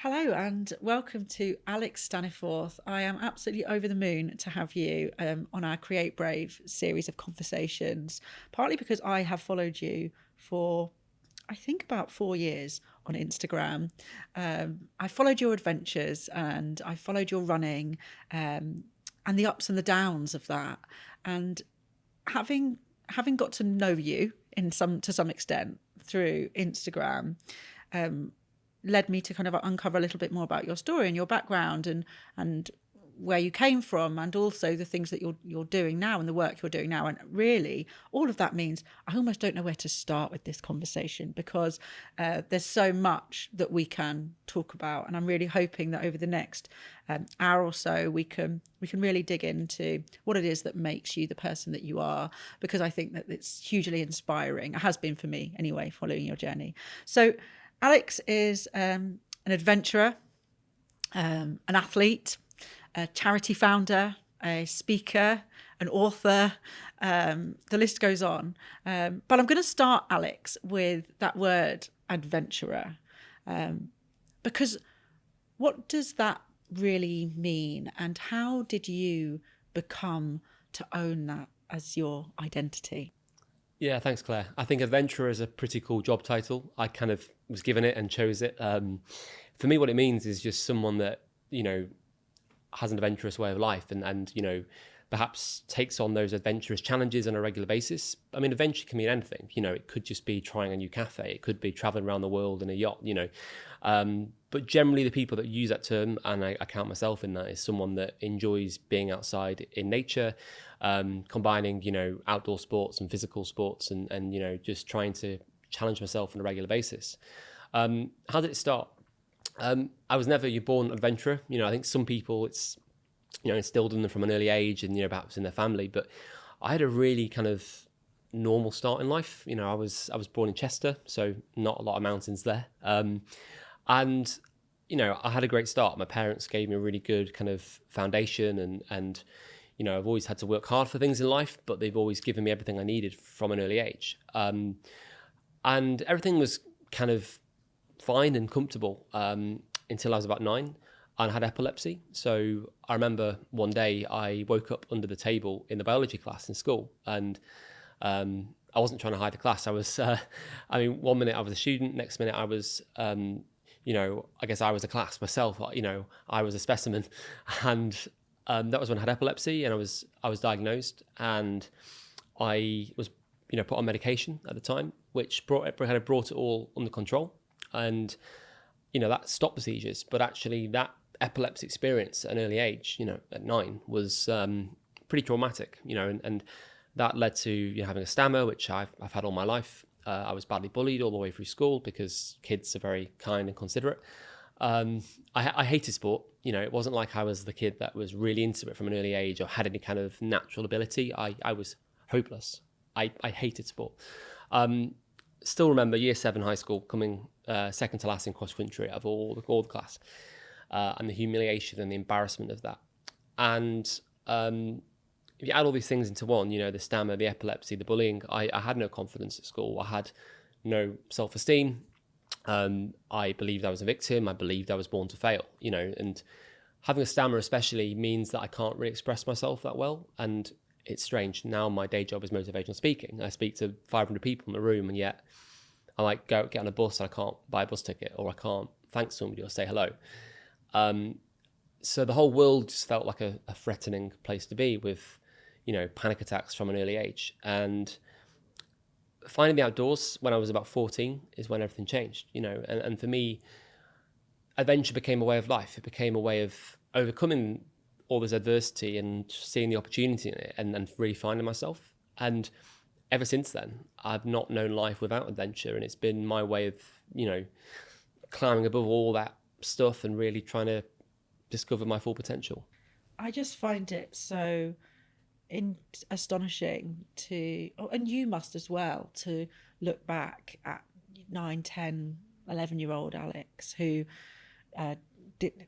Hello and welcome to AlexStaniforth. I am absolutely over the moon to have you on our Create Brave series of conversations, partly because I have followed you for, I think, about 4 years on Instagram. I followed your adventures and I followed your running and the ups and the downs of that. And having got to know you to some extent through Instagram, led me to kind of uncover a little bit more about your story and your background and where you came from, and also the things that you're doing now and the work you're doing now. And really, all of that means I almost don't know where to start with this conversation, because there's so much that we can talk about. And I'm really hoping that over the next hour or so, we can really dig into what it is that makes you the person that you are, because I think that it's hugely inspiring. It has been for me anyway, following your journey. So Alex is an adventurer, an athlete, a charity founder, a speaker, an author. The list goes on. But I'm going to start, Alex, with that word adventurer, because what does that really mean? And how did you become to own that as your identity? Yeah, thanks, Claire. I think adventurer is a pretty cool job title. I kind of was given it and chose it. For me, what it means is just someone that, has an adventurous way of life and perhaps takes on those adventurous challenges on a regular basis. I mean, adventure can mean anything. It could just be trying a new cafe. It could be traveling around the world in a yacht, But generally the people that use that term, and I count myself in that, is someone that enjoys being outside in nature, combining, outdoor sports and physical sports and just trying to challenge myself on a regular basis. How did it start? I was never your born adventurer. I think some people it's, instilled in them from an early age and, perhaps in their family, but I had a really kind of normal start in life. I was born in Chester, so not a lot of mountains there. And I had a great start. My parents gave me a really good kind of foundation and I've always had to work hard for things in life, but they've always given me everything I needed from an early age. And everything was kind of fine and comfortable until I was about 9 and had epilepsy. So I remember one day I woke up under the table in the biology class in school, and I wasn't trying to hide the class. I was, 1 minute I was a student, next minute I was, I guess I was a class myself. I was a specimen, and that was when I had epilepsy, and I was diagnosed, and I was, put on medication at the time, which brought it all under control. And, that stopped the seizures, but actually that epilepsy experience at an early age, at 9 was pretty traumatic, and that led to having a stammer, which I've had all my life. I was badly bullied all the way through school because kids are very kind and considerate. I hated sport. It wasn't like I was the kid that was really into it from an early age or had any kind of natural ability. I was hopeless. I hated sport. Still remember year 7 high school, coming second to last in cross country out of all the class, and the humiliation and the embarrassment of that. And if you add all these things into one, the stammer, the epilepsy, the bullying, I had no confidence at school. I had no self-esteem. I believed I was a victim. I believed I was born to fail, and having a stammer especially means that I can't really express myself that well. And it's strange. Now my day job is motivational speaking. I speak to 500 people in the room, and yet I might get on a bus and I can't buy a bus ticket, or I can't thank somebody or say hello. So the whole world just felt like a threatening place to be, with, panic attacks from an early age. And finding the outdoors when I was about 14 is when everything changed, and for me, adventure became a way of life. It became a way of overcoming all this adversity and seeing the opportunity in it and really finding myself. And ever since then, I've not known life without adventure, and it's been my way of, climbing above all that stuff and really trying to discover my full potential. I just find it so astonishing and you must as well, to look back at 9, 10, 11-year-old Alex who did,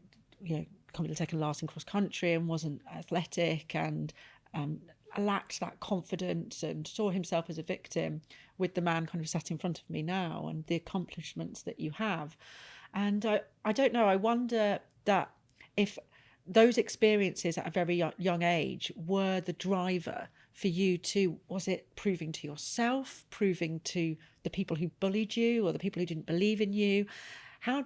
can't be taken last in cross country and wasn't athletic and lacked that confidence and saw himself as a victim, with the man kind of sat in front of me now and the accomplishments that you have. And I don't know, I wonder that if those experiences at a very young age were the driver for you to, was it proving to yourself, proving to the people who bullied you or the people who didn't believe in you? How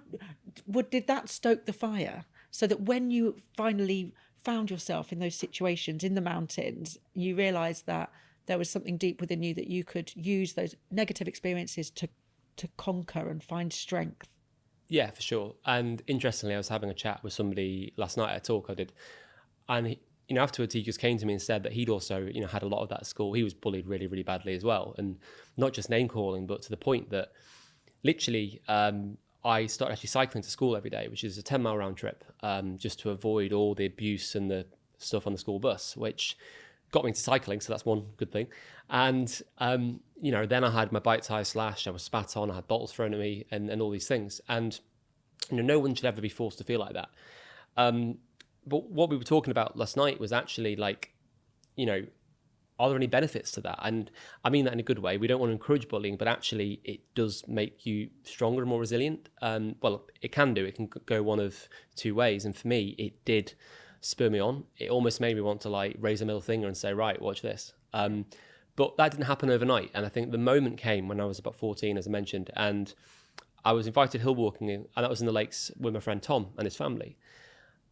did that stoke the fire so that when you finally found yourself in those situations in the mountains, you realized that there was something deep within you that you could use those negative experiences to conquer and find strength? Yeah, for sure. And interestingly, I was having a chat with somebody last night at a talk I did, and afterwards he just came to me and said that he'd also had a lot of that at school. He was bullied really, really badly as well, and not just name calling, but to the point that literally I started actually cycling to school every day, which is a 10-mile round trip, just to avoid all the abuse and the stuff on the school bus, which got me into cycling, so that's one good thing. And then I had my bike tire slashed, I was spat on, I had bottles thrown at me, and all these things. And no one should ever be forced to feel like that. But what we were talking about last night was actually like, are there any benefits to that? And I mean that in a good way. We don't want to encourage bullying, but actually it does make you stronger and more resilient. Well, it can do. It can go one of two ways. And for me, it did spur me on. It almost made me want to like raise a middle finger and say, right, watch this. But that didn't happen overnight. And I think the moment came when I was about 14, as I mentioned, and I was invited hill walking, and that was in the lakes with my friend Tom and his family.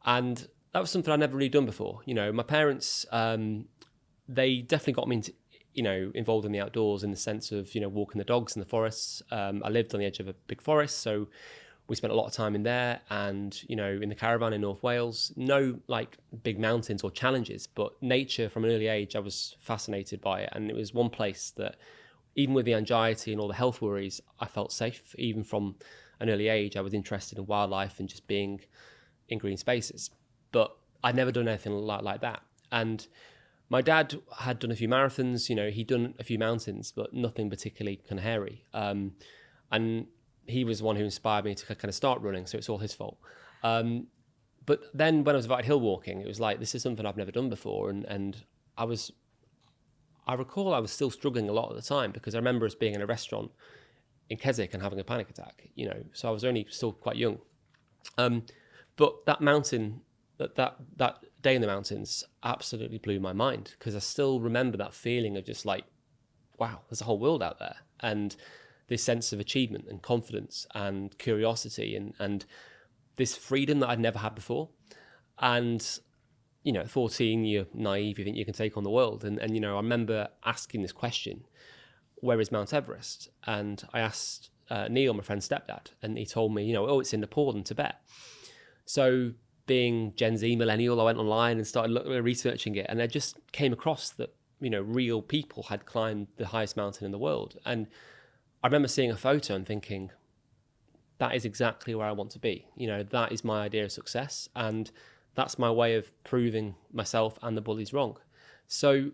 And that was something I'd never really done before. My parents, they definitely got me into, involved in the outdoors in the sense of, walking the dogs in the forests. I lived on the edge of a big forest, so we spent a lot of time in there and, in the caravan in North Wales. No like big mountains or challenges, but nature from an early age, I was fascinated by it. And it was one place that, even with the anxiety and all the health worries, I felt safe. Even from an early age, I was interested in wildlife and just being in green spaces. But I'd never done anything like that. And my dad had done a few marathons, he'd done a few mountains, but nothing particularly kind of hairy. And he was the one who inspired me to kind of start running, so it's all his fault. But then when I was invited hill walking, it was like, this is something I've never done before. And I recall I was still struggling a lot at the time, because I remember us being in a restaurant in Keswick and having a panic attack, so I was only still quite young. But that mountain, that day in the mountains absolutely blew my mind, because I still remember that feeling of just like, wow, there's a whole world out there. And this sense of achievement and confidence and curiosity and this freedom that I'd never had before. And, 14, you're naive, you think you can take on the world. And I remember asking this question, where is Mount Everest? And I asked Neil, my friend's stepdad, and he told me, it's in Nepal and Tibet. So being Gen Z millennial, I went online and started researching it. And I just came across that, real people had climbed the highest mountain in the world. And I remember seeing a photo and thinking, that is exactly where I want to be. That is my idea of success. And that's my way of proving myself and the bullies wrong. So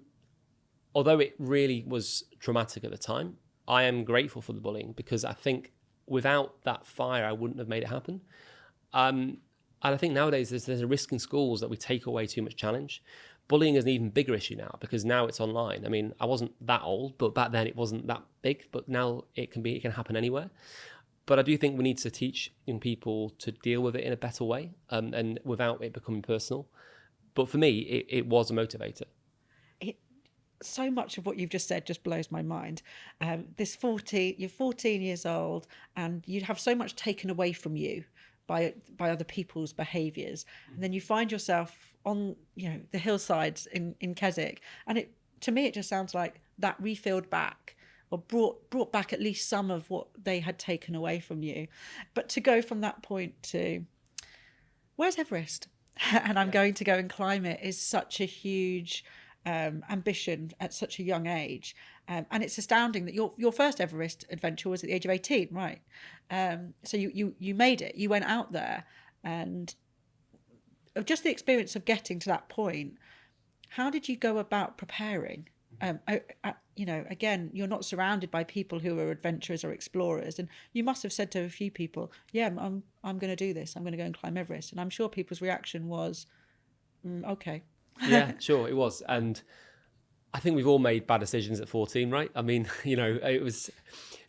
although it really was traumatic at the time, I am grateful for the bullying, because I think without that fire, I wouldn't have made it happen. And I think nowadays there's a risk in schools that we take away too much challenge. Bullying is an even bigger issue now, because now it's online. I mean, I wasn't that old, but back then it wasn't that big, but now it can happen anywhere. But I do think we need to teach young people to deal with it in a better way, and without it becoming personal. But for me, it was a motivator. So much of what you've just said just blows my mind. You're 14 years old, and you have so much taken away from you by other people's behaviours, and then you find yourself on the hillsides in Keswick, and to me it just sounds like that refilled back, or brought back at least some of what they had taken away from you. But to go from that point to, where's Everest? And I'm going to go and climb it is such a huge ambition at such a young age. And it's astounding that your first Everest adventure was at the age of 18, right? So you made it. You went out there, and just the experience of getting to that point, how did you go about preparing? Again, you're not surrounded by people who are adventurers or explorers, and you must have said to a few people, yeah, I'm going to do this. I'm going to go and climb Everest. And I'm sure people's reaction was, okay. Yeah, sure, it was. And I think we've all made bad decisions at 14, right? I mean, it was,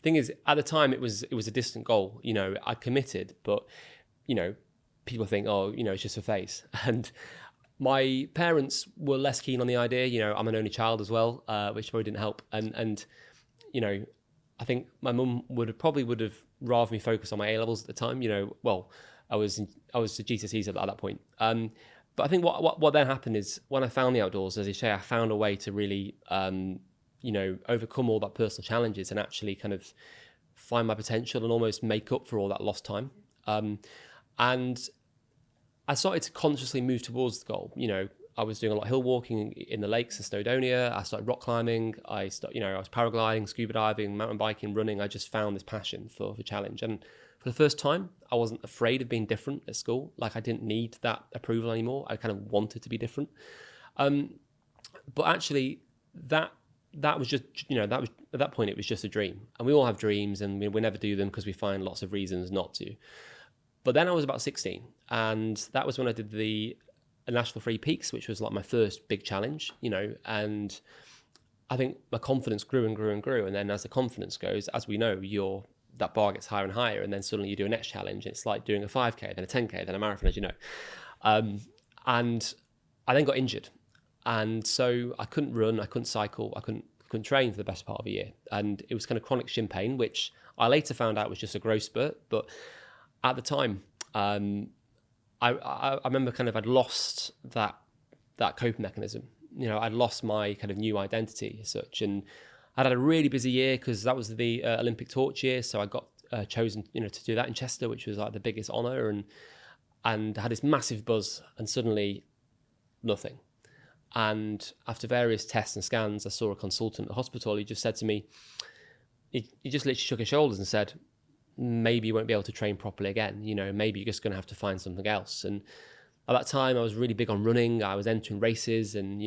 thing is, at the time it was a distant goal. I committed, but, people think, oh, it's just a phase. And my parents were less keen on the idea. I'm an only child as well, which probably didn't help. And I think my mum would have rather me focus on my A levels at the time. I was the GCSEs at that point. But I think what then happened is when I found the outdoors, as you say, I found a way to really, overcome all that personal challenges and actually kind of find my potential and almost make up for all that lost time. And I started to consciously move towards the goal. I was doing a lot of hill walking in the lakes in Snowdonia. I started rock climbing. I was paragliding, scuba diving, mountain biking, running. I just found this passion for challenge. And for the first time, I wasn't afraid of being different at school. Like, I didn't need that approval anymore. I kind of wanted to be different. But actually, that was just, that was at that point, it was just a dream. And we all have dreams, and we never do them because we find lots of reasons not to. But then I was about 16, and that was when I did the National Three Peaks, which was like my first big challenge, and I think my confidence grew and grew and grew. And then as the confidence goes, as we know, that bar gets higher and higher, and then suddenly you do a next challenge. It's like doing a 5K, then a 10K, then a marathon, as you know. And I then got injured, and so I couldn't run, I couldn't cycle, I couldn't train for the best part of a year, and it was kind of chronic shin pain, which I later found out was just a growth spurt. But at the time, I remember kind of I'd lost that coping mechanism. I'd lost my kind of new identity as such, and I'd had a really busy year because that was the Olympic torch year. So I got chosen, to do that in Chester, which was like the biggest honour, and had this massive buzz, and suddenly nothing. And after various tests and scans, I saw a consultant at the hospital. He just said to me, he just literally shook his shoulders and said, maybe you won't be able to train properly again. Maybe you're just going to have to find something else. And at that time, I was really big on running. I was entering races, and,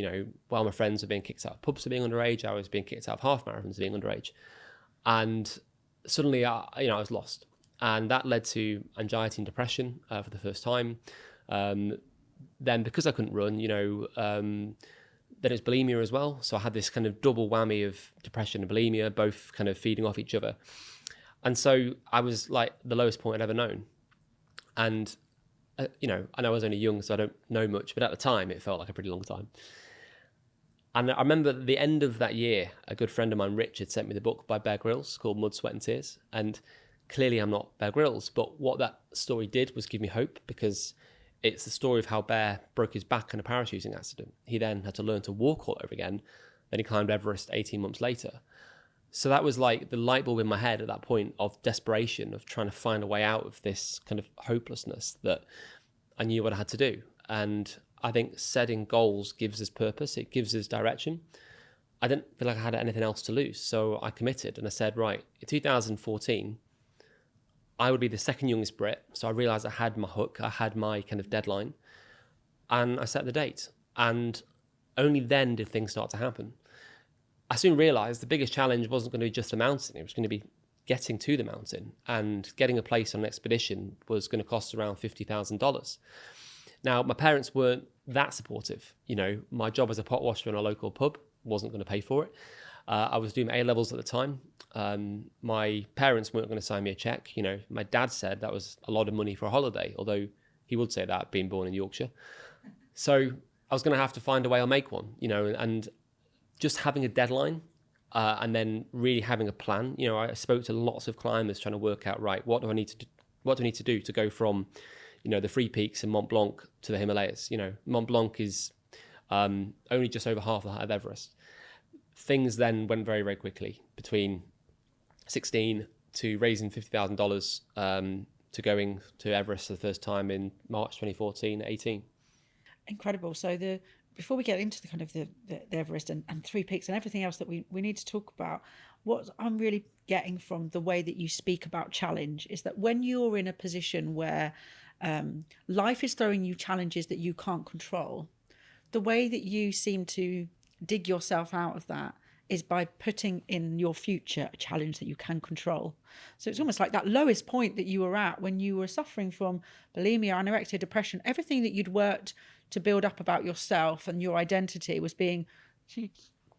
while my friends were being kicked out of pubs for being underage, I was being kicked out of half marathons for being underage. And suddenly, I was lost. And that led to anxiety and depression for the first time. Then because I couldn't run, then it's bulimia as well. So I had this kind of double whammy of depression and bulimia, both kind of feeding off each other. And so I was like the lowest point I'd ever known. And, I know I was only young, so I don't know much, but at the time it felt like a pretty long time. And I remember at the end of that year, a good friend of mine, Rich, had sent me the book by Bear Grylls called Mud, Sweat and Tears. And clearly I'm not Bear Grylls, but what that story did was give me hope, because it's the story of how Bear broke his back in a parachuting accident. He then had to learn to walk all over again. Then he climbed Everest 18 months later. So that was like the light bulb in my head at that point of desperation, of trying to find a way out of this kind of hopelessness, that I knew what I had to do. And I think setting goals gives us purpose. It gives us direction. I didn't feel like I had anything else to lose. So I committed, and I said, right, in 2014, I would be the second youngest Brit. So I realized I had my hook. I had my kind of deadline, and I set the date. And only then did things start to happen. I soon realized the biggest challenge wasn't going to be just a mountain. It was going to be getting to the mountain, and getting a place on an expedition was going to cost around $50,000. Now, my parents weren't that supportive. My job as a pot washer in a local pub wasn't going to pay for it. I was doing A levels at the time. My parents weren't going to sign me a check. My dad said that was a lot of money for a holiday, although he would say that being born in Yorkshire. So I was going to have to find a way I'll make one, and just having a deadline, and then really having a plan. I spoke to lots of climbers trying to work out, right, what do I need to do to go from, the Three Peaks in Mont Blanc to the Himalayas. Mont Blanc is only just over half the height of Everest. Things then went very, very quickly between 16 to raising $50,000 to going to Everest for the first time in March 2014, 18. Incredible. So before we get into the kind of the Everest and Three Peaks and everything else that we need to talk about, what I'm really getting from the way that you speak about challenge is that when you're in a position where life is throwing you challenges that you can't control, the way that you seem to dig yourself out of that is by putting in your future a challenge that you can control. So it's almost like that lowest point that you were at when you were suffering from bulimia, anorexia, depression, everything that you'd worked to build up about yourself and your identity was being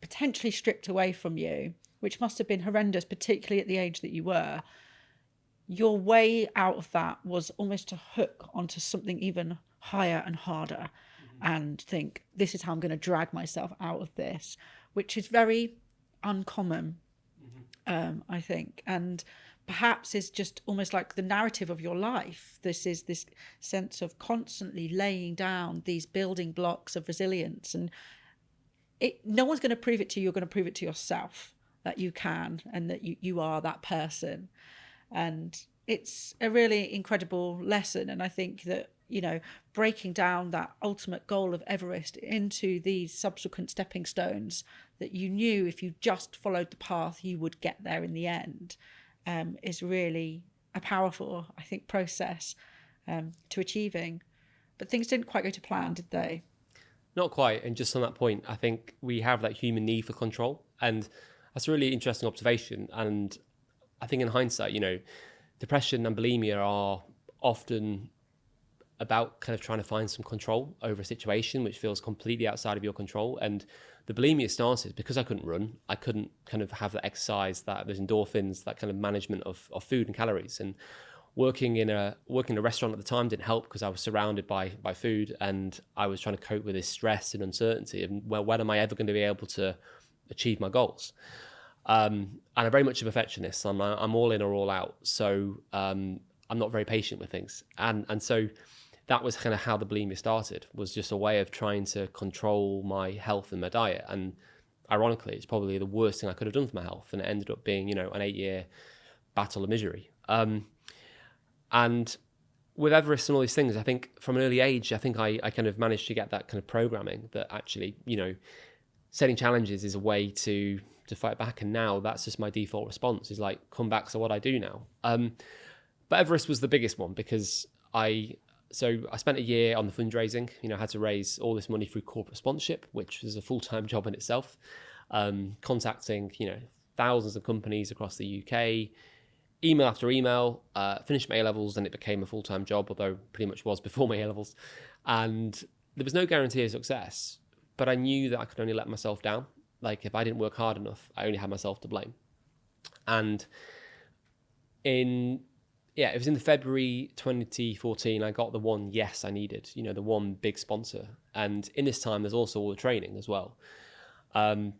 potentially stripped away from you, which must have been horrendous, particularly at the age that you were, your way out of that was almost to hook onto something even higher and harder, and think, this is how I'm going to drag myself out of this, which is very uncommon, I think, and perhaps is just almost like the narrative of your life. This is this sense of constantly laying down these building blocks of resilience, and no one's going to prove it to you. You're going to prove it to yourself that you can, and that you are that person. And it's a really incredible lesson. And I think that, breaking down that ultimate goal of Everest into these subsequent stepping stones that you knew if you just followed the path, you would get there in the end, is really a powerful, I think, process to achieving. But things didn't quite go to plan, did they? Not quite. And just on that point, I think we have that human need for control. And that's a really interesting observation. And I think in hindsight, depression and bulimia are often about kind of trying to find some control over a situation which feels completely outside of your control. And the bulimia started because I couldn't run. I couldn't kind of have that exercise, that those endorphins, that kind of management of food and calories. And working in a restaurant at the time didn't help because I was surrounded by food, and I was trying to cope with this stress and uncertainty. And when am I ever going to be able to achieve my goals? And I'm very much a perfectionist. I'm all in or all out. So I'm not very patient with things. And so that was kind of how the bulimia started, was just a way of trying to control my health and my diet. And ironically, it's probably the worst thing I could have done for my health. And it ended up being, an 8-year battle of misery. And with Everest and all these things, I think from an early age, I think I kind of managed to get that kind of programming that actually, setting challenges is a way to fight back. And now that's just my default response, is like, come back to what I do now. But Everest was the biggest one because I spent a year on the fundraising, had to raise all this money through corporate sponsorship, which was a full-time job in itself, contacting, thousands of companies across the UK, email after email, finished my A-levels, and it became a full-time job, although pretty much was before my A-levels. And there was no guarantee of success, but I knew that I could only let myself down. Like, if I didn't work hard enough, I only had myself to blame. And it was in February 2014, I got the one yes I needed, the one big sponsor. And in this time, there's also all the training as well. And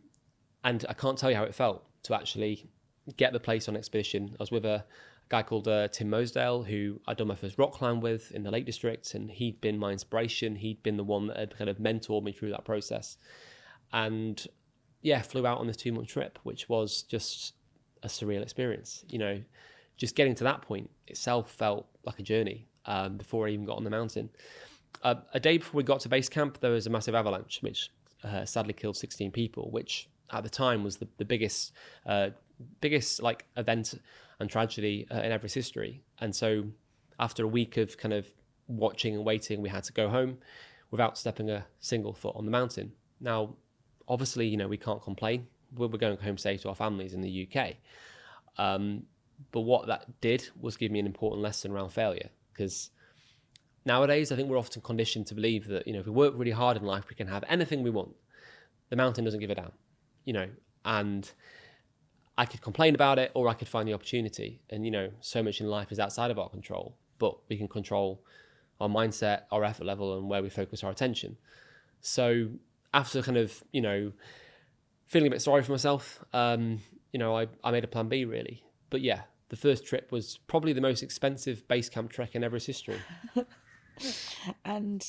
I can't tell you how it felt to actually get the place on expedition. I was with a guy called Tim Mosedale, who I'd done my first rock climb with in the Lake District, and he'd been my inspiration. He'd been the one that had kind of mentored me through that process. And flew out on this 2-month trip, which was just a surreal experience. Just getting to that point itself felt like a journey before I even got on the mountain. A day before we got to base camp, there was a massive avalanche, which sadly killed 16 people, which at the time was the biggest like event and tragedy in Everest history. And so after a week of kind of watching and waiting, we had to go home without stepping a single foot on the mountain. Now, obviously, we can't complain. We're going home safe to our families in the UK. But what that did was give me an important lesson around failure, because nowadays I think we're often conditioned to believe that, if we work really hard in life, we can have anything we want. The mountain doesn't give a damn, and I could complain about it, or I could find the opportunity. And, so much in life is outside of our control, but we can control our mindset, our effort level, and where we focus our attention. So after kind of, feeling a bit sorry for myself, I made a plan B, really. But yeah, the first trip was probably the most expensive base camp trek in Everest history. And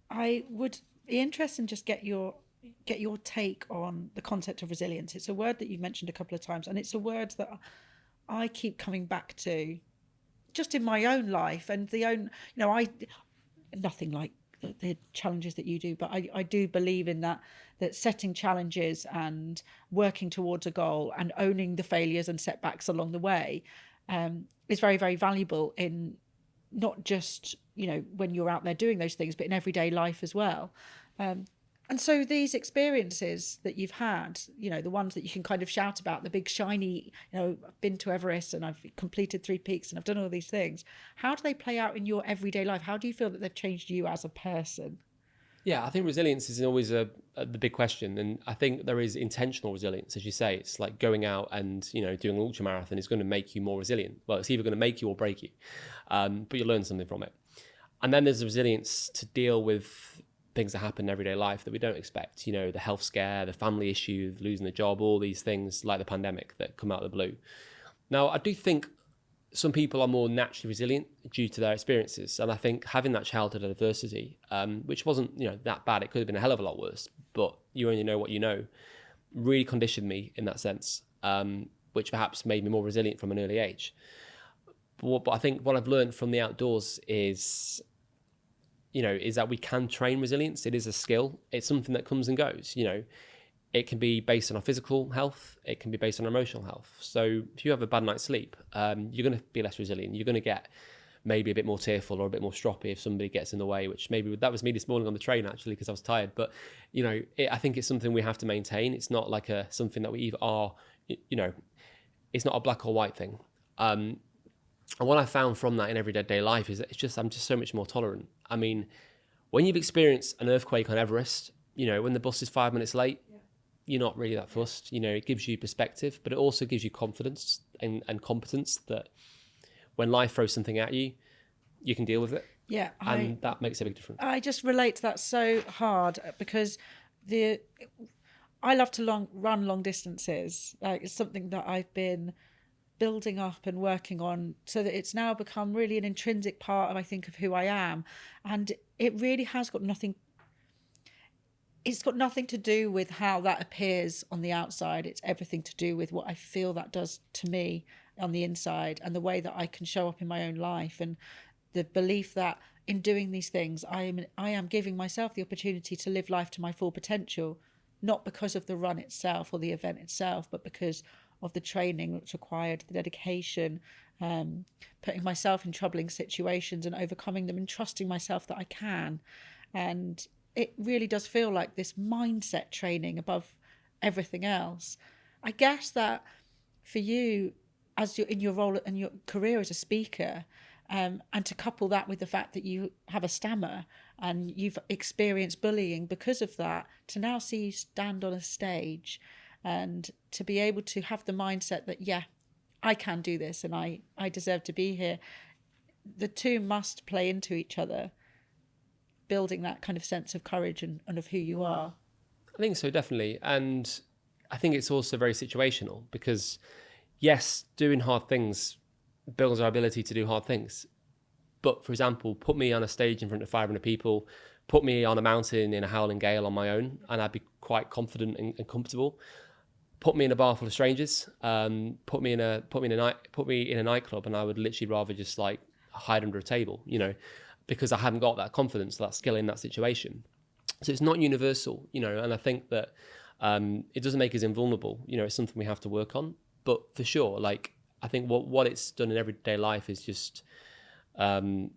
I would be interested in just get your take on the concept of resilience. It's a word that you've mentioned a couple of times, and it's a word that I keep coming back to just in my own life, and nothing like the challenges that you do, but I do believe in that setting challenges and working towards a goal and owning the failures and setbacks along the way is very, very valuable in not just, when you're out there doing those things, but in everyday life as well. And so these experiences that you've had, the ones that you can kind of shout about, the big shiny, I've been to Everest and I've completed 3 peaks and I've done all these things. How do they play out in your everyday life? How do you feel that they've changed you as a person? Yeah, I think resilience is always the big question, and I think there is intentional resilience, as you say. It's like going out and doing an ultra marathon is going to make you more resilient. Well, it's either going to make you or break you, but you learn something from it. And then there's the resilience to deal with things that happen in everyday life that we don't expect. The health scare, the family issue, losing the job, all these things like the pandemic that come out of the blue. Now, I do think some people are more naturally resilient due to their experiences. And I think having that childhood adversity, which wasn't that bad, it could have been a hell of a lot worse, but you only know what you know, really conditioned me in that sense, which perhaps made me more resilient from an early age. But I think what I've learned from the outdoors is that we can train resilience. It is a skill. It's something that comes and goes. It can be based on our physical health. It can be based on our emotional health. So if you have a bad night's sleep, you're going to be less resilient. You're going to get maybe a bit more tearful or a bit more stroppy if somebody gets in the way, which maybe that was me this morning on the train, actually, because I was tired. But, I think it's something we have to maintain. It's not like something that we either are, it's not a black or white thing. And what I found from that in everyday life is that I'm just so much more tolerant. I mean, when you've experienced an earthquake on Everest, when the bus is 5 minutes late, you're not really that fussed. It gives you perspective, but it also gives you confidence and competence that when life throws something at you, you can deal with it. Yeah. And that makes a big difference. I just relate to that so hard because I love to run long distances. It's something that I've been building up and working on so that it's now become really an intrinsic part of, I think, of who I am. And it really has got nothing. It's got nothing to do with how that appears on the outside. It's everything to do with what I feel that does to me on the inside and the way that I can show up in my own life, and the belief that in doing these things, I am giving myself the opportunity to live life to my full potential, not because of the run itself or the event itself, but because of the training that's required, the dedication, putting myself in troubling situations and overcoming them and trusting myself that I can. And it really does feel like this mindset training above everything else. I guess that for you, as you're in your role and your career as a speaker, and to couple that with the fact that you have a stammer and you've experienced bullying because of that, to now see you stand on a stage and to be able to have the mindset that, yeah, I can do this and I deserve to be here. The two must play into each other, building that kind of sense of courage and of who you are. I think so, definitely. And I think it's also very situational because, yes, doing hard things builds our ability to do hard things. But, for example, put me on a stage in front of 500 people, put me on a mountain in a howling gale on my own, and I'd be quite confident and comfortable. Put me in a bar full of strangers, put me in a nightclub, and I would literally rather just like hide under a table, because I haven't got that confidence, that skill in that situation. So it's not universal, and I think that it doesn't make us invulnerable. It's something we have to work on. But for sure, like, I think what it's done in everyday life is just made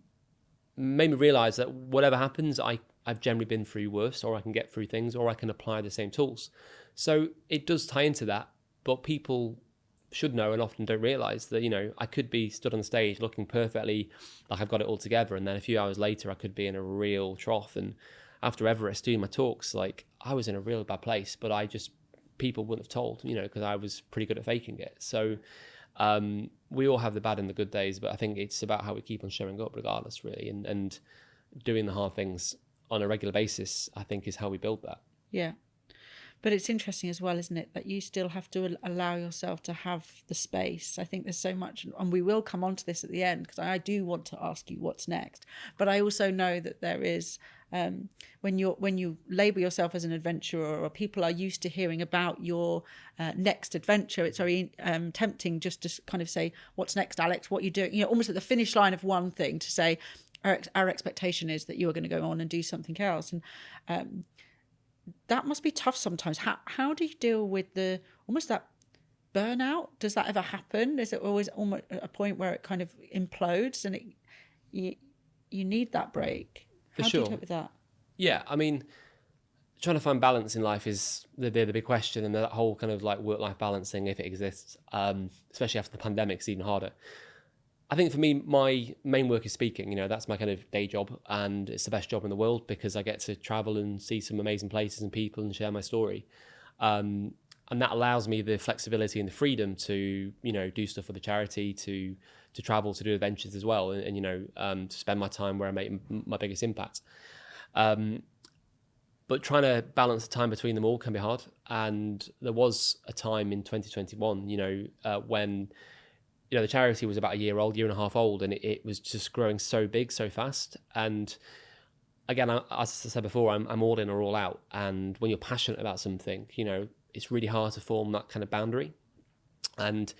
me realise that whatever happens, I've generally been through worse, or I can get through things, or I can apply the same tools. So it does tie into that, but people should know and often don't realise that, I could be stood on stage looking perfectly like I've got it all together, and then a few hours later I could be in a real trough. And after Everest doing my talks, like, I was in a real bad place, but people wouldn't have told, because I was pretty good at faking it. So we all have the bad and the good days, but I think it's about how we keep on showing up regardless, really, and doing the hard things on a regular basis, I think, is how we build that. Yeah. But it's interesting as well, isn't it, that you still have to allow yourself to have the space. I think there's so much, and we will come on to this at the end, because I do want to ask you what's next. But I also know that there is, when you label yourself as an adventurer, or people are used to hearing about your next adventure, it's very tempting just to kind of say, what's next, Alex? What are you doing? Almost at the finish line of one thing to say, our expectation is that you are going to go on and do something else. And that must be tough sometimes. How do you deal with almost that burnout? Does that ever happen? Is it always almost a point where it kind of implodes and you need that break? How do you cope with that? Yeah, I mean, trying to find balance in life is the big question, and that whole kind of like work-life balance thing, if it exists, especially after the pandemic, is even harder. I think for me, my main work is speaking. That's my kind of day job, and it's the best job in the world because I get to travel and see some amazing places and people and share my story. And that allows me the flexibility and the freedom to, do stuff for the charity, to travel, to do adventures as well, and to spend my time where I make my biggest impact. But trying to balance the time between them all can be hard. And there was a time in 2021, when the charity was about a year and a half old, and it was just growing so big, so fast. And again, as I said before, I'm all in or all out. And when you're passionate about something, it's really hard to form that kind of boundary. And,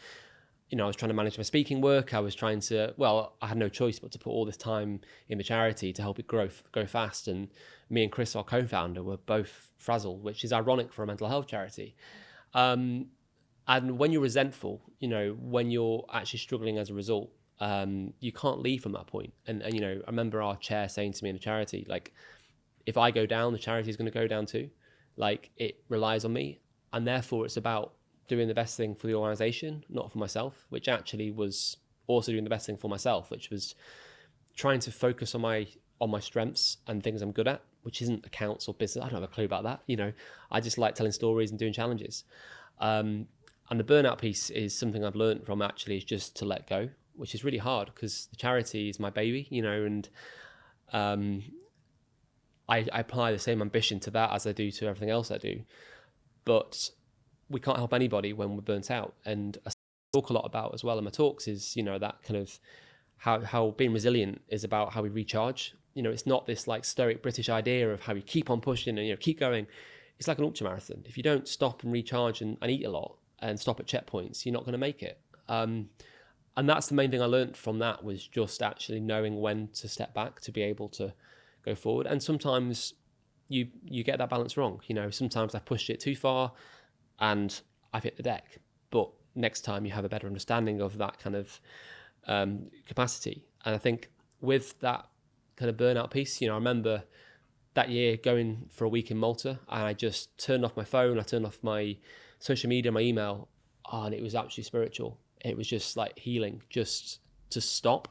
I was trying to manage my speaking work. I was trying to, I had no choice but to put all this time in the charity to help it grow fast. And me and Chris, our co-founder, were both frazzled, which is ironic for a mental health charity. And when you're resentful, when you're actually struggling as a result, you can't leave from that point. And I remember our chair saying to me in the charity, like, if I go down, the charity is going to go down too. Like, it relies on me. And therefore, it's about doing the best thing for the organization, not for myself, which actually was also doing the best thing for myself, which was trying to focus on my strengths and things I'm good at, which isn't accounts or business. I don't have a clue about that. I just like telling stories and doing challenges. And the burnout piece is something I've learned from actually is just to let go, which is really hard because the charity is my baby, and I apply the same ambition to that as I do to everything else I do. But we can't help anybody when we're burnt out. And I talk a lot about as well in my talks is, that kind of how being resilient is about how we recharge. It's not this like stoic British idea of how you keep on pushing and, keep going. It's like an ultramarathon. If you don't stop and recharge and eat a lot and stop at checkpoints, you're not going to make it. And that's the main thing I learned from that was just actually knowing when to step back to be able to go forward. And sometimes you get that balance wrong. Sometimes I pushed it too far and I've hit the deck. But next time you have a better understanding of that kind of capacity. And I think with that kind of burnout piece, I remember that year going for a week in Malta and I just turned off my phone, I turned off my social media, my email, and it was absolutely spiritual. It was just like healing, just to stop.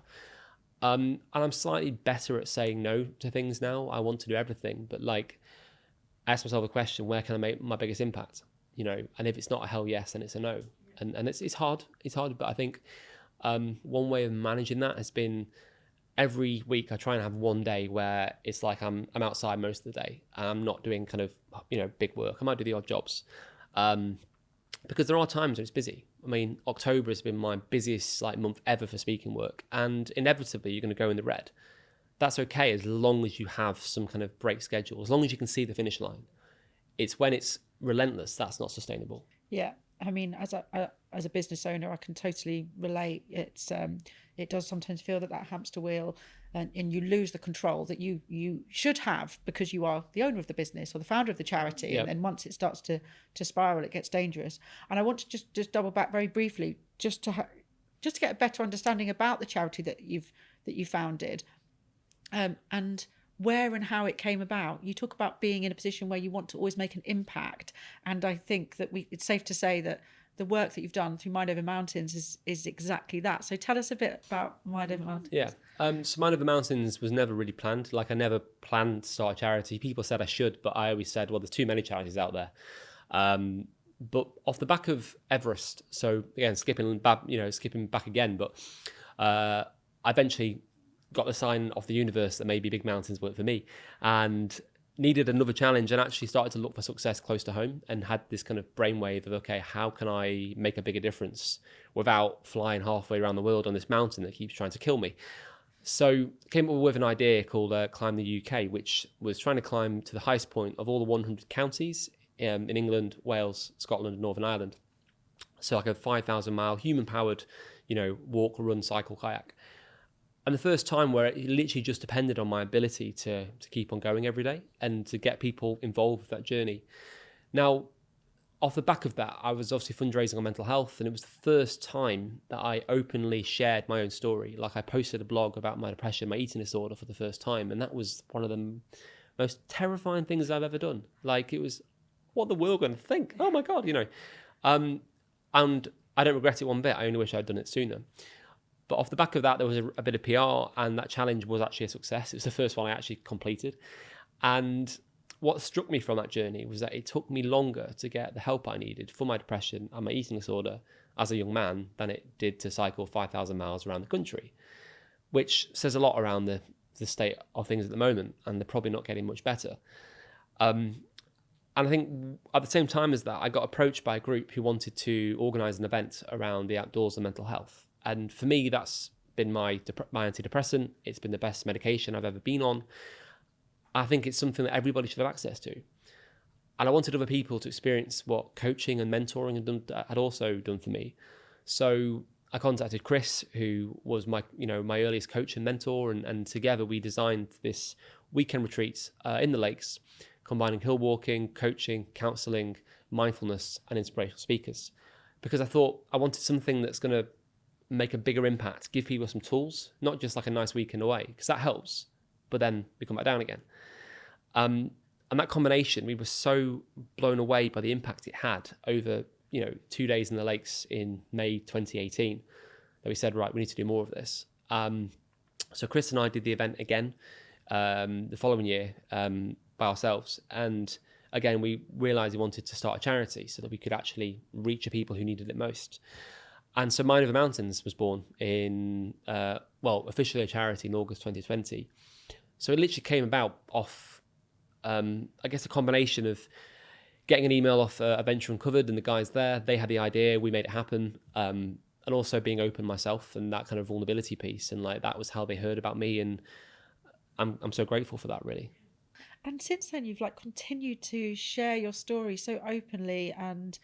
And I'm slightly better at saying no to things now. I want to do everything, but like ask myself the question, where can I make my biggest impact? And if it's not a hell yes, then it's a no. And it's hard. It's hard, but I think one way of managing that has been every week I try and have one day where it's like I'm outside most of the day and I'm not doing kind of, big work. I might do the odd jobs because there are times when it's busy. I mean, October has been my busiest month ever for speaking work, and inevitably you're going to go in the red. That's okay as long as you have some kind of break schedule, as long as you can see the finish line. It's when it's relentless that's not sustainable. Yeah, I mean, as a business owner, I can totally relate. It does sometimes feel that hamster wheel, and you lose the control that you should have because you are the owner of the business or the founder of the charity. Yep. And then once it starts to spiral, it gets dangerous. And I want to just double back very briefly, just to get a better understanding about the charity that you founded, and where and how it came about. You talk about being in a position where you want to always make an impact, and I think that it's safe to say that the work that you've done through Mind Over Mountains is exactly that. So tell us a bit about Mind Over Mountains. Yeah, so Mind Over Mountains was never really planned. Like I never planned to start a charity. People said I should, but I always said, well, there's too many charities out there. But off the back of Everest, so again, skipping back again, but I eventually got the sign off the universe that maybe big mountains weren't for me and needed another challenge, and actually started to look for success close to home and had this kind of brainwave of, okay, how can I make a bigger difference without flying halfway around the world on this mountain that keeps trying to kill me? So came up with an idea called Climb the UK, which was trying to climb to the highest point of all the 100 counties in England, Wales, Scotland, and Northern Ireland. So like a 5,000 mile human powered, walk, run, cycle, kayak. And the first time where it literally just depended on my ability to keep on going every day and to get people involved with that journey. Now, off the back of that, I was obviously fundraising on mental health, and it was the first time that I openly shared my own story. Like I posted a blog about my depression, my eating disorder for the first time, and that was one of the most terrifying things I've ever done. Like it was, what the world going to think? Oh my God, And I don't regret it one bit. I only wish I'd done it sooner. But off the back of that, there was a bit of PR, and that challenge was actually a success. It was the first one I actually completed. And what struck me from that journey was that it took me longer to get the help I needed for my depression and my eating disorder as a young man than it did to cycle 5,000 miles around the country, which says a lot around the state of things at the moment, and they're probably not getting much better. And I think at the same time as that, I got approached by a group who wanted to organise an event around the outdoors and mental health. And for me, that's been my antidepressant. It's been the best medication I've ever been on. I think it's something that everybody should have access to. And I wanted other people to experience what coaching and mentoring had also done for me. So I contacted Chris, who was my earliest coach and mentor, and together we designed this weekend retreat in the lakes, combining hill walking, coaching, counselling, mindfulness, and inspirational speakers. Because I thought I wanted something that's going to make a bigger impact, give people some tools, not just like a nice weekend away, because that helps, but then we come back down again. And that combination, we were so blown away by the impact it had over 2 days in the lakes in May 2018 that we said, right, we need to do more of this. So Chris and I did the event again the following year by ourselves. And again, we realized we wanted to start a charity so that we could actually reach the people who needed it most. And so Mind Over Mountains was born in, officially a charity in August 2020. So it literally came about off, I guess, a combination of getting an email off Adventure Uncovered and the guys there. They had the idea, we made it happen, and also being open myself and that kind of vulnerability piece. And like that was how they heard about me, and I'm so grateful for that, really. And since then, you've like continued to share your story so openly and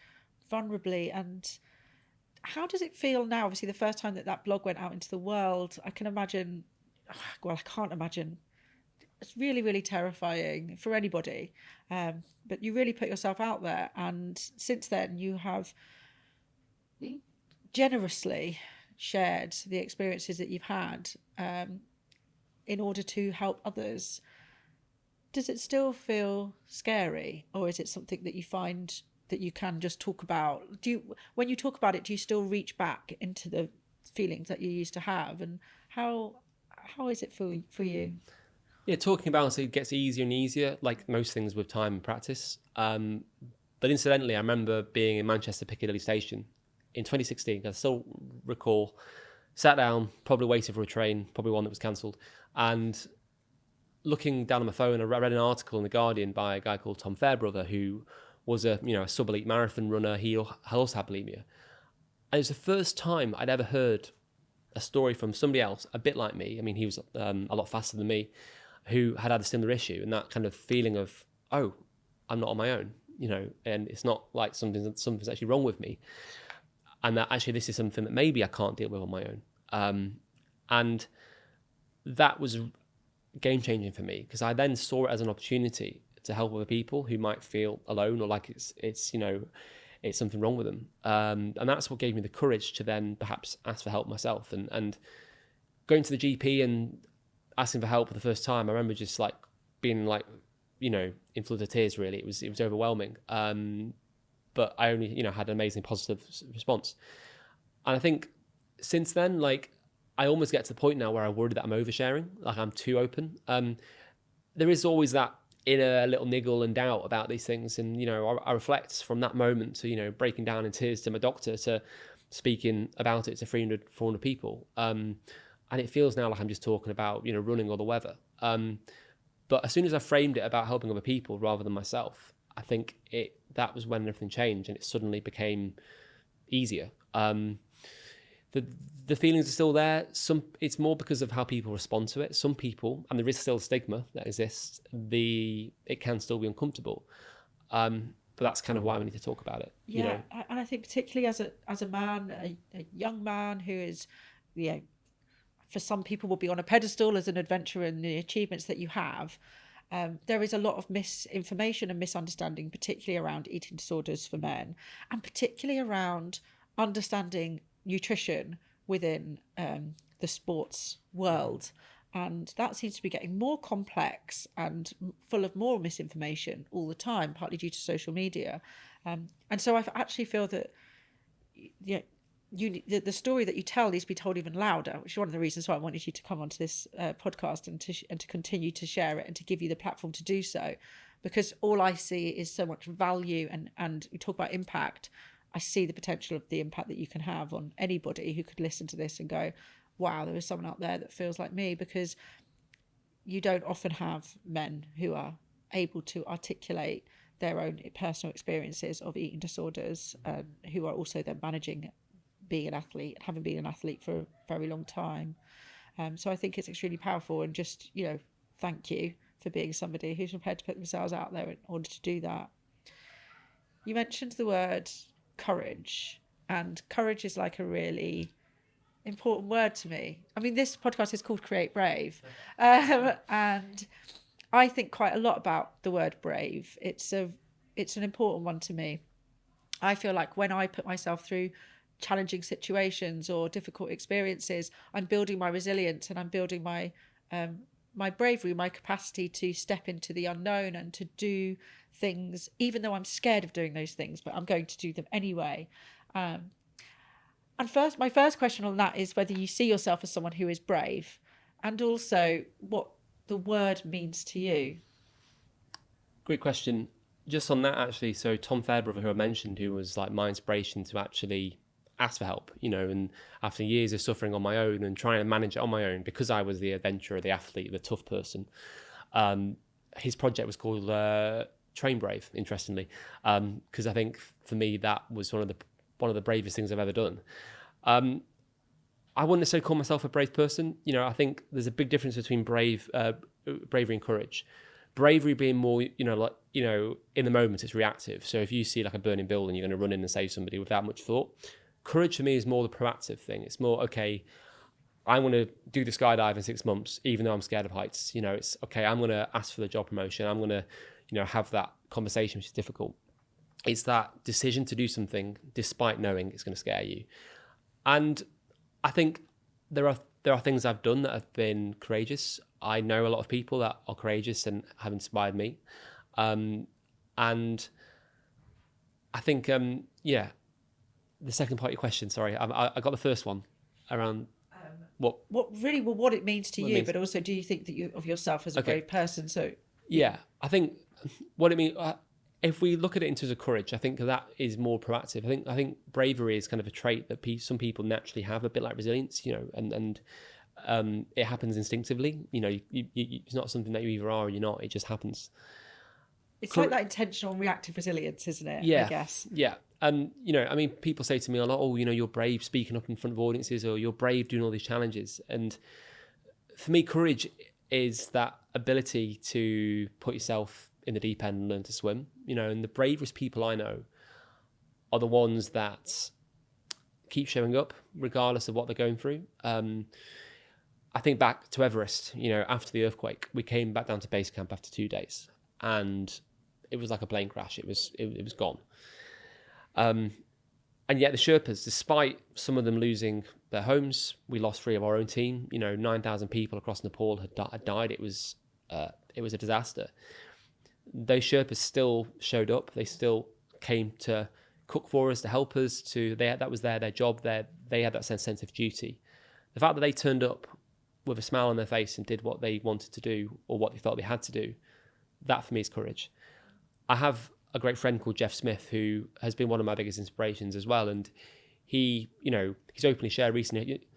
vulnerably. And how does it feel now? Obviously, the first time that blog went out into the world, I can imagine. Well, I can't imagine. It's really, really terrifying for anybody. But you really put yourself out there. And since then, you have generously shared the experiences that you've had in order to help others. Does it still feel scary, or is it something that you find that you can just talk about? When you talk about it, do you still reach back into the feelings that you used to have? And how is it for you? Yeah, talking about it gets easier and easier, like most things with time and practice. But incidentally, I remember being in Manchester Piccadilly Station in 2016. I still recall, sat down, probably waiting for a train, probably one that was cancelled, and looking down on my phone, I read an article in The Guardian by a guy called Tom Fairbrother, who was a sub-elite marathon runner. He also had bulimia. And it was the first time I'd ever heard a story from somebody else, a bit like me. I mean, he was a lot faster than me, who had a similar issue, and that kind of feeling of, oh, I'm not on my own, and it's not like something's actually wrong with me. And that actually this is something that maybe I can't deal with on my own. And that was game changing for me, because I then saw it as an opportunity to help other people who might feel alone or like it's something wrong with them. And that's what gave me the courage to then perhaps ask for help myself, and going to the GP and asking for help for the first time. I remember just like being like, in floods of tears, really. It was overwhelming. But I only, had an amazing positive response. And I think since then, like, I almost get to the point now where I worry that I'm oversharing, like I'm too open. There is always that inner little niggle and doubt about these things. And, I reflect from that moment to, breaking down in tears to my doctor, to speaking about it to 300, 400 people. And it feels now like I'm just talking about, running or the weather. But as soon as I framed it about helping other people rather than myself, I think that was when everything changed, and it suddenly became easier. The feelings are still there. It's more because of how people respond to it. Some people, and there is still a stigma that exists, it can still be uncomfortable. But that's kind of why we need to talk about it. Yeah, and I think particularly as a man, a young man who is, for some people will be on a pedestal as an adventurer and the achievements that you have. There is a lot of misinformation and misunderstanding, particularly around eating disorders for men, and particularly around understanding nutrition within the sports world. And that seems to be getting more complex and full of more misinformation all the time, partly due to social media. And so I actually feel that the story that you tell needs to be told even louder, which is one of the reasons why I wanted you to come onto this podcast and to continue to share it and to give you the platform to do so, because all I see is so much value, and we talk about impact. I see the potential of the impact that you can have on anybody who could listen to this and go, wow, there is someone out there that feels like me, because you don't often have men who are able to articulate their own personal experiences of eating disorders, who are also then managing being an athlete, having been an athlete for a very long time. So I think it's extremely powerful, and just, thank you for being somebody who's prepared to put themselves out there in order to do that. You mentioned the word courage, and courage is like a really important word to me. I mean, this podcast is called Create Brave, and I think quite a lot about the word brave. It's an important one to me. I feel like when I put myself through challenging situations or difficult experiences, I'm building my resilience, and I'm building my my bravery, my capacity to step into the unknown and to do things, even though I'm scared of doing those things, but I'm going to do them anyway. And my first question on that is whether you see yourself as someone who is brave, and also what the word means to you. Great question. Just on that, actually, so Tom Fairbrother, who I mentioned, who was like my inspiration to actually ask for help, and after years of suffering on my own and trying to manage it on my own, because I was the adventurer, the athlete, the tough person, his project was called Train Brave, interestingly, because I think for me that was one of the bravest things I've ever done. I wouldn't necessarily call myself a brave person. I think there's a big difference between bravery and courage. Bravery being more, in the moment, it's reactive. So if you see like a burning building, you're going to run in and save somebody without much thought. Courage for me is more the proactive thing. It's more, okay, I want to do the skydive in 6 months, even though I'm scared of heights. It's okay, I'm going to ask for the job promotion. I'm going to, have that conversation, which is difficult. It's that decision to do something despite knowing it's going to scare you. And I think there are things I've done that have been courageous. I know a lot of people that are courageous and have inspired me. And I think, the second part of your question, sorry, I got the first one around what it means to you, but also, do you think that you of yourself as a brave person? So yeah, I think what it means, if we look at it in terms of courage, I think that is more proactive. I think bravery is kind of a trait that some people naturally have, a bit like resilience, and it happens instinctively. It's not something that you either are or you're not. It just happens. It's like that intentional reactive resilience, isn't it? Yeah, I guess. Yeah. And, people say to me a lot, oh, you're brave speaking up in front of audiences, or you're brave doing all these challenges. And for me, courage is that ability to put yourself in the deep end and learn to swim. And the bravest people I know are the ones that keep showing up regardless of what they're going through. I think back to Everest, after the earthquake, we came back down to base camp after 2 days, and it was like a plane crash. It was gone. And yet the Sherpas, despite some of them losing their homes, we lost 3 of our own team. 9,000 people across Nepal had died. It was a disaster. Those Sherpas still showed up. They still came to cook for us, to help us. That was their job. They had that sense of duty. The fact that they turned up with a smile on their face and did what they wanted to do, or what they felt they had to do, that for me is courage. I have a great friend called Jeff Smith, who has been one of my biggest inspirations as well. And he's openly shared recently,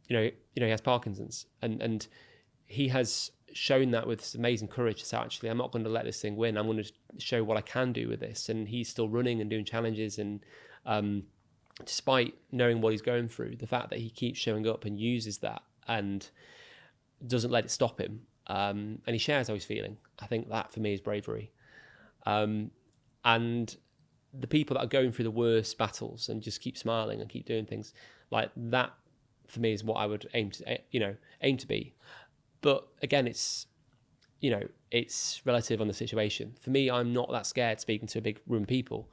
he has Parkinson's, and he has shown that with this amazing courage to say, actually, I'm not going to let this thing win. I'm going to show what I can do with this. And he's still running and doing challenges. And despite knowing what he's going through, the fact that he keeps showing up and uses that and doesn't let it stop him, and he shares how he's feeling, I think that for me is bravery. And the people that are going through the worst battles and just keep smiling and keep doing things like that, for me, is what I would aim to be. But again, it's relative on the situation. For me, I'm not that scared speaking to a big room of people.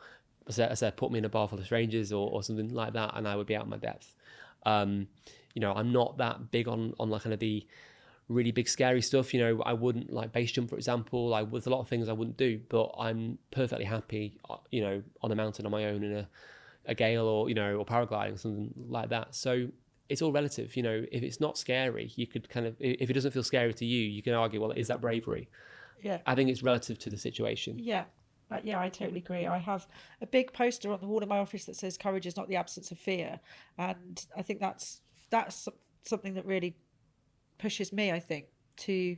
As I said, put me in a bar full of strangers or something like that, and I would be out of my depth. I'm not that big on like kind of the really big scary stuff. I wouldn't like base jump, for example. There's a lot of things I wouldn't do, but I'm perfectly happy, on a mountain on my own in a gale or, or paragliding, something like that. So it's all relative. If it's not scary, you could kind of, if it doesn't feel scary to you, you can argue, well, is that bravery? Yeah. I think it's relative to the situation. Yeah. Yeah, I totally agree. I have a big poster on the wall in my office that says "Courage is not the absence of fear," and I think that's something that really pushes me. I think to,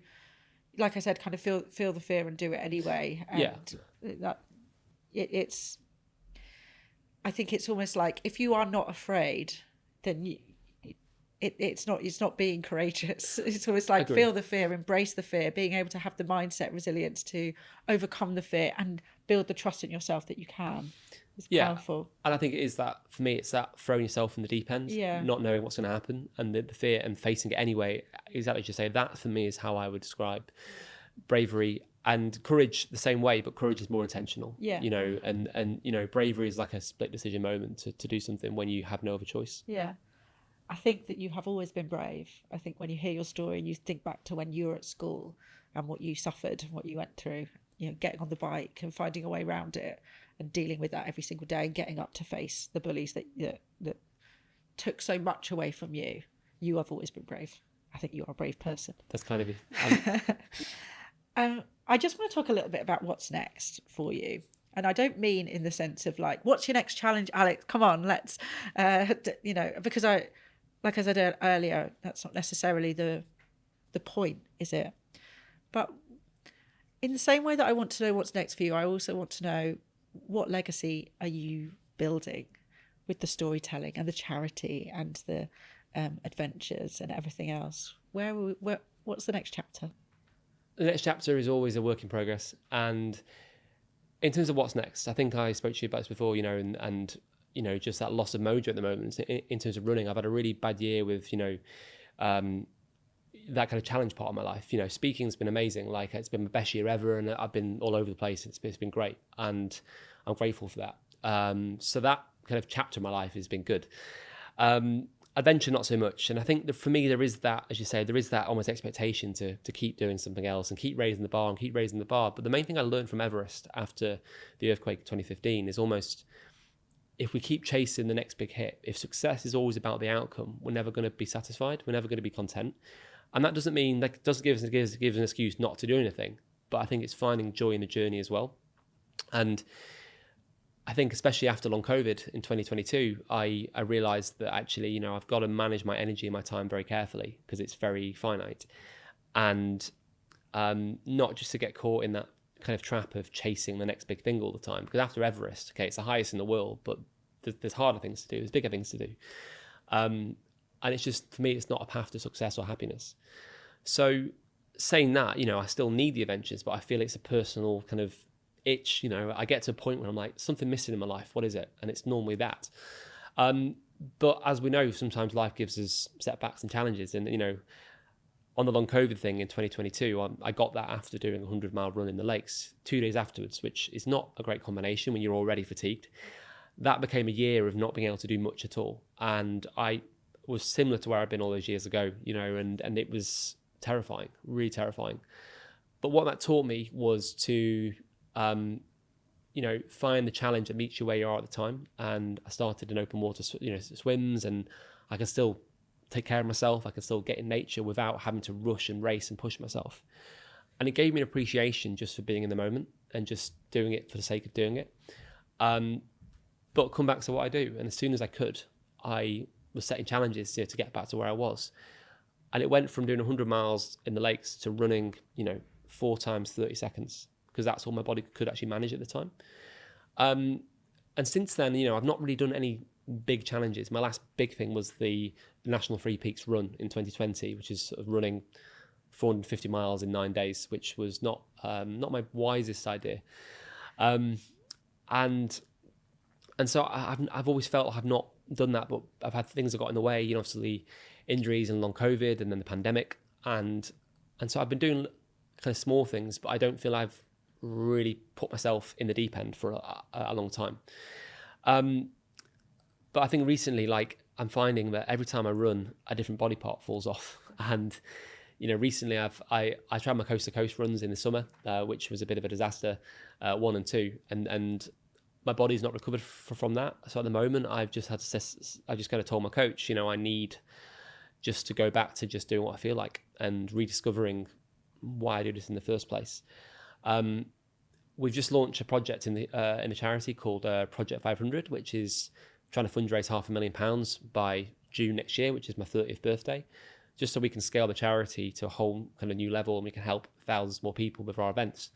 like I said, kind of feel the fear and do it anyway. And that it's. I think it's almost like if you are not afraid, then it's not being courageous. It's always like feel the fear, embrace the fear, being able to have the mindset resilience to overcome the fear and build the trust in yourself that you can. It's powerful. And I think it is that, for me, it's that throwing yourself in the deep end, not knowing what's going to happen, and the fear and facing it anyway. Exactly as you say, that for me is how I would describe bravery. And courage the same way, but courage is more intentional. Yeah. And bravery is like a split decision moment to do something when you have no other choice. Yeah. I think that you have always been brave. I think when you hear your story and you think back to when you were at school and what you suffered and what you went through, getting on the bike and finding a way around it and dealing with that every single day and getting up to face the bullies that took so much away from you, you have always been brave. I think you are a brave person. That's kind of I just want to talk a little bit about what's next for you. And I don't mean in the sense of like, what's your next challenge, Alex? Come on, let's, because like I said earlier, that's not necessarily the point, is it? But in the same way that I want to know what's next for you, I also want to know what legacy are you building with the storytelling and the charity and the adventures and everything else. What's the next chapter? The next chapter is always a work in progress. And in terms of what's next, I think I spoke to you about this before, and just that loss of mojo at the moment in terms of running. I've had a really bad year with, that kind of challenge part of my life. Speaking's been amazing. Like, it's been my best year ever, and I've been all over the place. It's been great, and I'm grateful for that. So that kind of chapter of my life has been good. Adventure, not so much. And I think that for me, there is that, as you say, there is that almost expectation to keep doing something else and keep raising the bar and keep raising the bar. But the main thing I learned from Everest after the earthquake in 2015 is almost, if we keep chasing the next big hit, if success is always about the outcome, we're never going to be satisfied. We're never going to be content. And that doesn't mean, that doesn't give us an excuse not to do anything. But I think it's finding joy in the journey as well. And I think especially after long COVID in 2022, I realized that actually, I've got to manage my energy and my time very carefully because it's very finite. And not just to get caught in that kind of trap of chasing the next big thing all the time. Because after Everest, okay, it's the highest in the world, but there's harder things to do, there's bigger things to do. And it's just, for me, it's not a path to success or happiness. So saying that, I still need the adventures, but I feel it's a personal kind of itch. I get to a point where I'm like, something missing in my life, what is it? And it's normally that. But as we know, sometimes life gives us setbacks and challenges. And, on the long COVID thing in 2022, I got that after doing a 100-mile run in the lakes 2 days afterwards, which is not a great combination when you're already fatigued. That became a year of not being able to do much at all. And I was similar to where I've been all those years ago, and it was terrifying, really terrifying. But what that taught me was to find the challenge that meets you where you are at the time. And I started in open water, swims, and I can still take care of myself. I can still get in nature without having to rush and race and push myself. And it gave me an appreciation just for being in the moment and just doing it for the sake of doing it. But come back to what I do. And as soon as I could, I was setting challenges to get back to where I was. And it went from doing 100 miles in the lakes to running, 4 times 30 seconds. Because that's all my body could actually manage at the time. And since then, I've not really done any big challenges. My last big thing was the National Free Peaks Run in 2020, which is sort of running 450 miles in 9 days, which was not my wisest idea. And so I've always felt I've not done that, but I've had things that got in the way, obviously injuries and long COVID and then the pandemic. And so I've been doing kind of small things, but I don't feel I've really put myself in the deep end for a long time. But I think recently, I'm finding that every time I run, a different body part falls off. And, recently I tried my coast to coast runs in the summer, which was a bit of a disaster, 1 and 2. And my body's not recovered from that. So at the moment, I've just kind of told my coach, I need just to go back to just doing what I feel like and rediscovering why I do this in the first place. We've just launched a project in a charity called Project 500, which is trying to fundraise £500,000 by June next year, which is my 30th birthday, just so we can scale the charity to a whole kind of new level and we can help thousands more people with our events.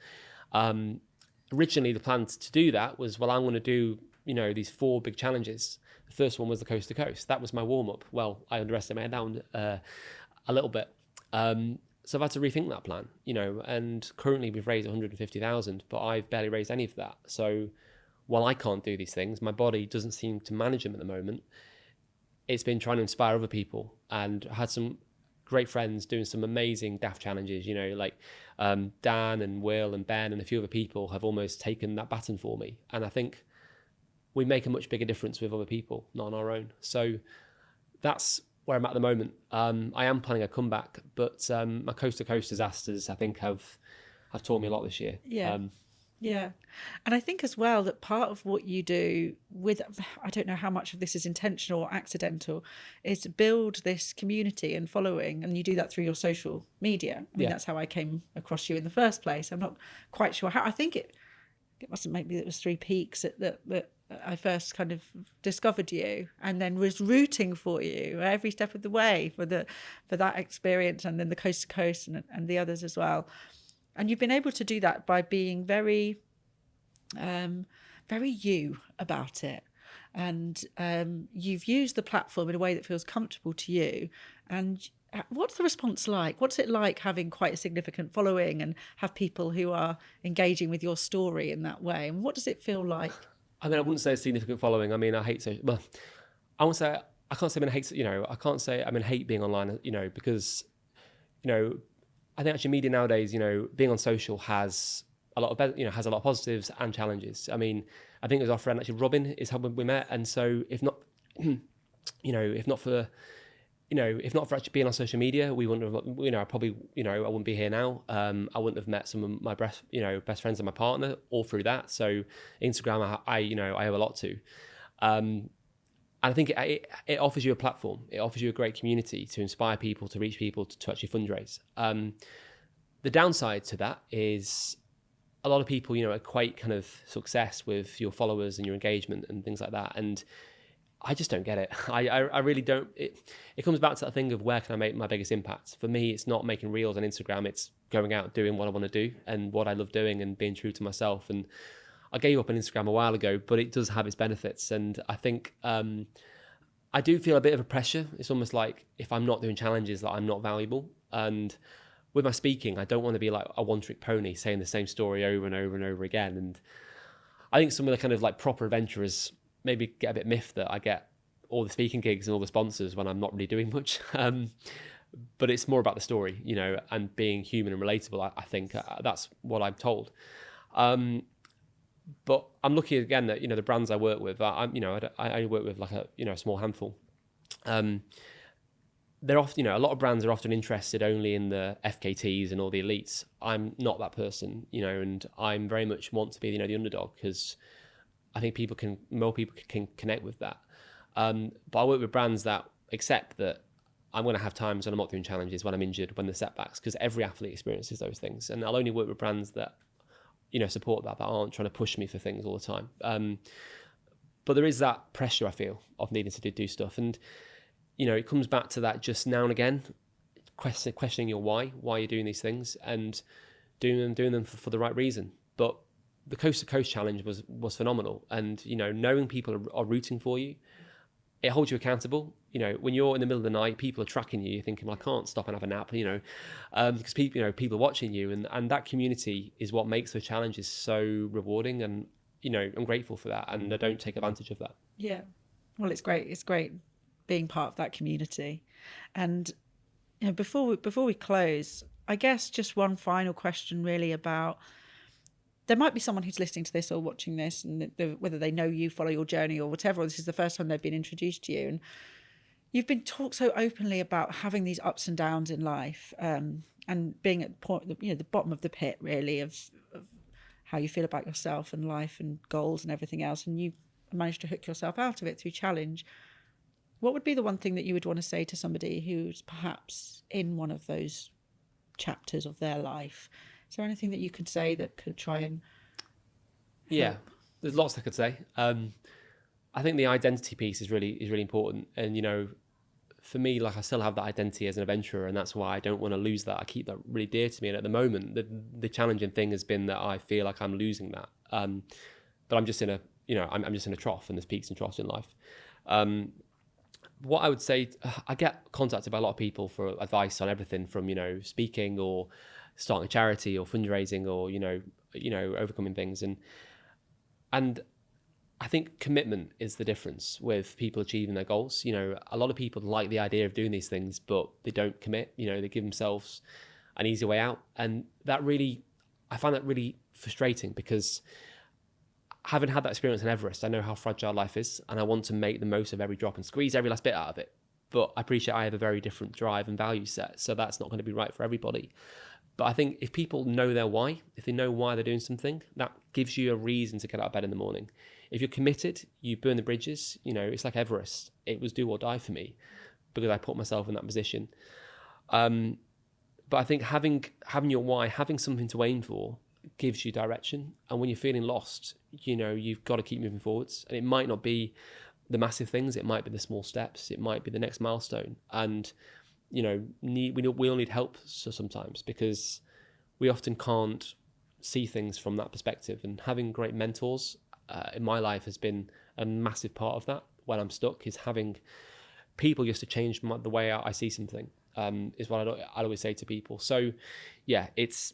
Originally, the plan to do that was, I'm going to do, these 4 big challenges. The first one was the coast to coast. That was my warm up. Well, I underestimated that one a little bit. So I've had to rethink that plan, and currently we've raised 150,000, but I've barely raised any of that. So while I can't do these things, my body doesn't seem to manage them at the moment. It's been trying to inspire other people, and I had some great friends doing some amazing daft challenges, like Dan and Will and Ben and a few other people have almost taken that baton for me. And I think we make a much bigger difference with other people, not on our own. So that's where I'm at the moment. I am planning a comeback, but my coast to coast disasters, I think, have taught me a lot this year. Yeah. And I think as well that part of what you do with, I don't know how much of this is intentional or accidental, is build this community and following. And you do that through your social media. I mean, that's how I came across you in the first place. I'm not quite sure how. I think it wasn't, maybe it was Three Peaks that I first kind of discovered you, and then was rooting for you every step of the way for that experience, and then the coast to coast and the others as well. And you've been able to do that by being very, very you about it. And you've used the platform in a way that feels comfortable to you. And what's the response like? What's it like having quite a significant following and have people who are engaging with your story in that way? And what does it feel like? I mean, I wouldn't say a significant following. I mean, I hate social. Well, I won't say. I can't say I'm in hate. I can't say I'm in hate being online. Because, I think actually media nowadays, being on social has a lot of, has a lot of positives and challenges. I mean, I think it was our friend actually Robin is how we met, and so if not, if not for actually being on social media, we wouldn't have, probably, I wouldn't be here now. I wouldn't have met some of my best friends and my partner all through that. So Instagram, I owe a lot to. And I think it offers you a platform. It offers you a great community to inspire people, to reach people, to actually fundraise. The downside to that is a lot of people, equate kind of success with your followers and your engagement and things like that. And I just don't get it. I really don't. It comes back to that thing of where can I make my biggest impact? For me, it's not making reels on Instagram. It's going out doing what I want to do and what I love doing and being true to myself. And I gave up on Instagram a while ago, but it does have its benefits. And I think I do feel a bit of a pressure. It's almost like if I'm not doing challenges, that I'm not valuable. And with my speaking, I don't want to be like a one-trick pony saying the same story over and over and over again. And I think some of the kind of like proper adventurers maybe get a bit miffed that I get all the speaking gigs and all the sponsors when I'm not really doing much. But it's more about the story, and being human and relatable. I think that's what I'm told. But I'm lucky again that, the brands I work with, I only work with like a small handful. They're often, a lot of brands are often interested only in the FKTs and all the elites. I'm not that person, and I'm very much want to be, the underdog, because I think more people can connect with that. But I work with brands that accept that I'm going to have times when I'm not doing challenges, when I'm injured, when there's setbacks, because every athlete experiences those things. And I'll only work with brands that, support that aren't trying to push me for things all the time. But there is that pressure, I feel, of needing to do stuff. And, it comes back to that just now and again, questioning your why you're doing these things and doing them for the right reason. But the Coast to Coast challenge was phenomenal. And, knowing people are rooting for you, it holds you accountable. When you're in the middle of the night, people are tracking you. You're thinking, well, I can't stop and have a nap, because people are watching you. And that community is what makes the challenges so rewarding. And, I'm grateful for that. And I don't take advantage of that. Yeah. Well, it's great. It's great being part of that community. And, before we close, I guess just one final question really about, there might be someone who's listening to this or watching this, and whether they know you, follow your journey or whatever, or this is the first time they've been introduced to you. And you've been talked so openly about having these ups and downs in life, and being at the bottom of the pit, really, of how you feel about yourself and life and goals and everything else, and you managed to hook yourself out of it through challenge. What would be the one thing that you would want to say to somebody who's perhaps in one of those chapters of their life? Is there anything that you could say that could try and help? There's lots I could say. I think the identity piece is really important, and for me, like, I still have that identity as an adventurer, and that's why I don't want to lose that. I keep that really dear to me, and at the moment the challenging thing has been that I feel like I'm losing that, but I'm just in a I'm just in a trough, and there's peaks and troughs in life. What I would say, I get contacted by a lot of people for advice on everything from speaking or starting a charity or fundraising or overcoming things, and I think commitment is the difference with people achieving their goals. A lot of people like the idea of doing these things, but they don't commit. They give themselves an easy way out. And I find that really frustrating, because having had that experience in Everest, I know how fragile life is, and I want to make the most of every drop and squeeze every last bit out of it. But I appreciate I have a very different drive and value set, so that's not going to be right for everybody. But I think if people know their why, if they know why they're doing something, that gives you a reason to get out of bed in the morning. If you're committed, you burn the bridges. It's like Everest. It was do or die for me, because I put myself in that position. But I think having your why, having something to aim for, gives you direction. And when you're feeling lost, you've got to keep moving forwards. And it might not be the massive things. It might be the small steps. It might be the next milestone. And we all need help sometimes, because we often can't see things from that perspective. And having great mentors in my life has been a massive part of that. When I'm stuck, is having people just to change the way I see something, is what I'd always say to people. So yeah, it's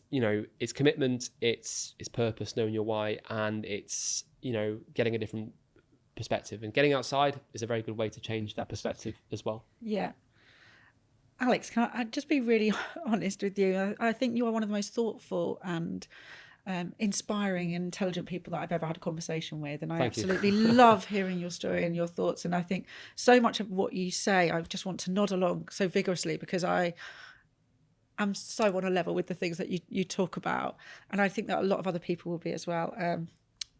commitment, it's purpose, knowing your why, and it's getting a different perspective, and getting outside is a very good way to change that perspective as well. Yeah. Alex, can I just be really honest with you? I think you are one of the most thoughtful and inspiring and intelligent people that I've ever had a conversation with, and I absolutely love hearing your story and your thoughts. And I think so much of what you say, I just want to nod along so vigorously, because I am so on a level with the things that you talk about, and I think that a lot of other people will be as well.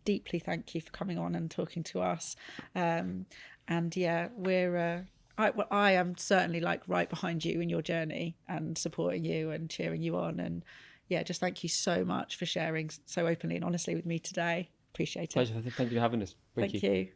Deeply thank you for coming on and talking to us. And yeah, I am certainly right behind you in your journey and supporting you and cheering you on. And yeah, just thank you so much for sharing so openly and honestly with me today. Appreciate it. Pleasure. Thank you for having us. Thank you.